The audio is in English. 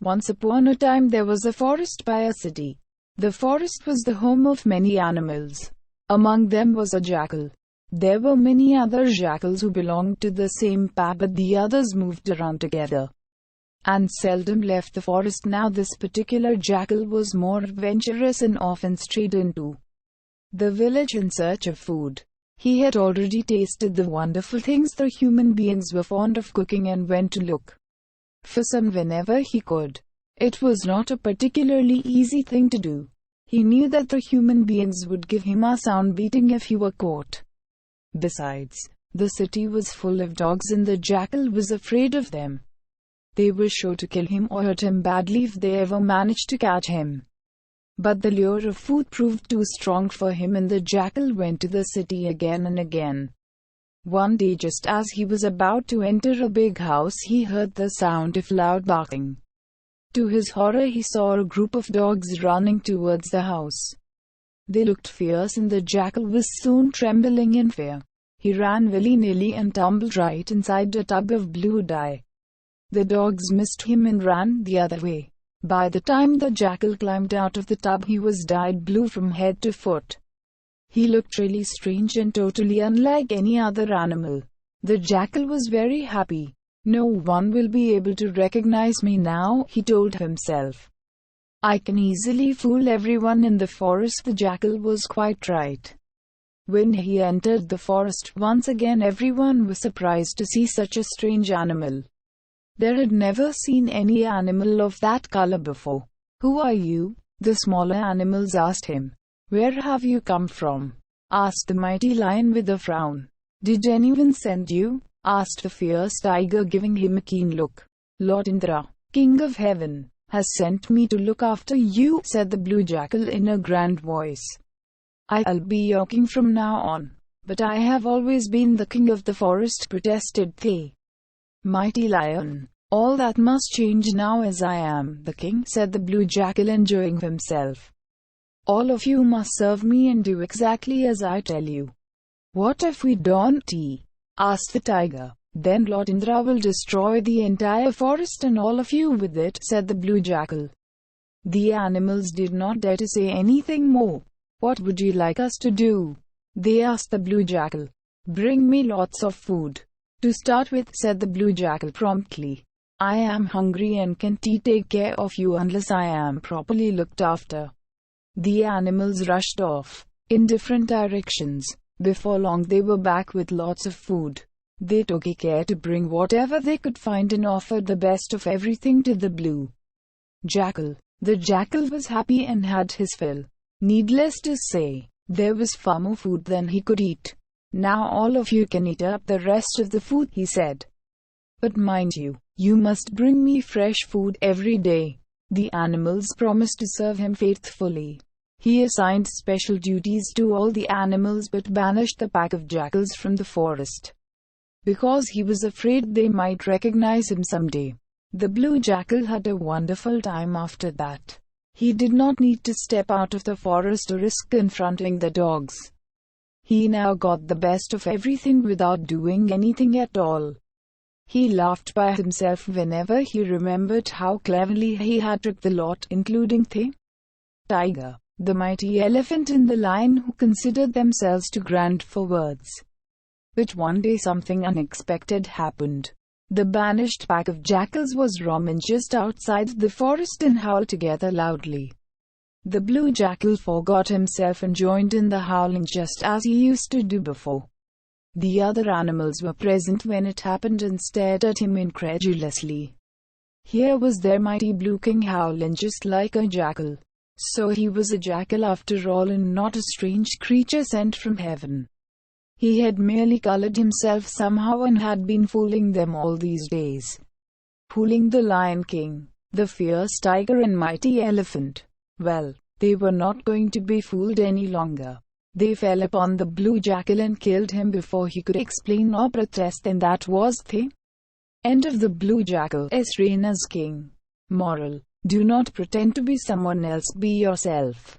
Once upon a time there was a forest by a city. The forest was the home of many animals. Among them was a jackal. There were many other jackals who belonged to the same pack, but the others moved around together and seldom left the forest. Now this particular jackal was more adventurous and often strayed into the village in search of food. He had already tasted the wonderful things the human beings were fond of cooking and went to look for some whenever he could. It was not a particularly easy thing to do. He knew that the human beings would give him a sound beating if he were caught. Besides, the city was full of dogs and the jackal was afraid of them. They were sure to kill him or hurt him badly if they ever managed to catch him. But the lure of food proved too strong for him, and the jackal went to the city again and again. One day, just as he was about to enter a big house, he heard the sound of loud barking. To his horror, he saw a group of dogs running towards the house. They looked fierce, and the jackal was soon trembling in fear. He ran willy-nilly and tumbled right inside a tub of blue dye. The dogs missed him and ran the other way. By the time the jackal climbed out of the tub, he was dyed blue from head to foot. He looked really strange and totally unlike any other animal. The jackal was very happy. No one will be able to recognize me now, he told himself. I can easily fool everyone in the forest. The jackal was quite right. When he entered the forest once again, everyone was surprised to see such a strange animal. They had never seen any animal of that color before. Who are you? The smaller animals asked him. Where have you come from? Asked the mighty lion with a frown. Did anyone send you? Asked the fierce tiger, giving him a keen look. Lord Indra, King of Heaven, has sent me to look after you, said the blue jackal in a grand voice. I'll be your king from now on. But I have always been the king of the forest, protested the mighty lion. All that must change now, as I am the king, said the blue jackal, enjoying himself. All of you must serve me and do exactly as I tell you. What if we don't? Asked the tiger. Then Lord Indra will destroy the entire forest and all of you with it, said the blue jackal. The animals did not dare to say anything more. What would you like us to do? They asked the blue jackal. Bring me lots of food. To start with, said the blue jackal promptly. I am hungry and can't take care of you unless I am properly looked after. The animals rushed off in different directions. Before long they were back with lots of food. They took care to bring whatever they could find and offered the best of everything to the blue jackal. The jackal was happy and had his fill. Needless to say, there was far more food than he could eat. Now all of you can eat up the rest of the food, he said. But mind you, you must bring me fresh food every day. The animals promised to serve him faithfully. He assigned special duties to all the animals but banished the pack of jackals from the forest, because he was afraid they might recognize him someday. The blue jackal had a wonderful time after that. He did not need to step out of the forest to risk confronting the dogs. He now got the best of everything without doing anything at all. He laughed by himself whenever he remembered how cleverly he had tricked the lot, including the tiger, the mighty elephant and the lion, who considered themselves too grand for words. But one day something unexpected happened. The banished pack of jackals was roaming just outside the forest and howled together loudly. The blue jackal forgot himself and joined in the howling just as he used to do before. The other animals were present when it happened and stared at him incredulously. Here was their mighty blue king howling just like a jackal. So he was a jackal after all and not a strange creature sent from heaven. He had merely colored himself somehow and had been fooling them all these days. Fooling the Lion King, the fierce tiger and mighty elephant. Well, they were not going to be fooled any longer. They fell upon the blue jackal and killed him before he could explain or protest, and that was the end of the blue jackal's reign as king. Moral: do not pretend to be someone else, be yourself.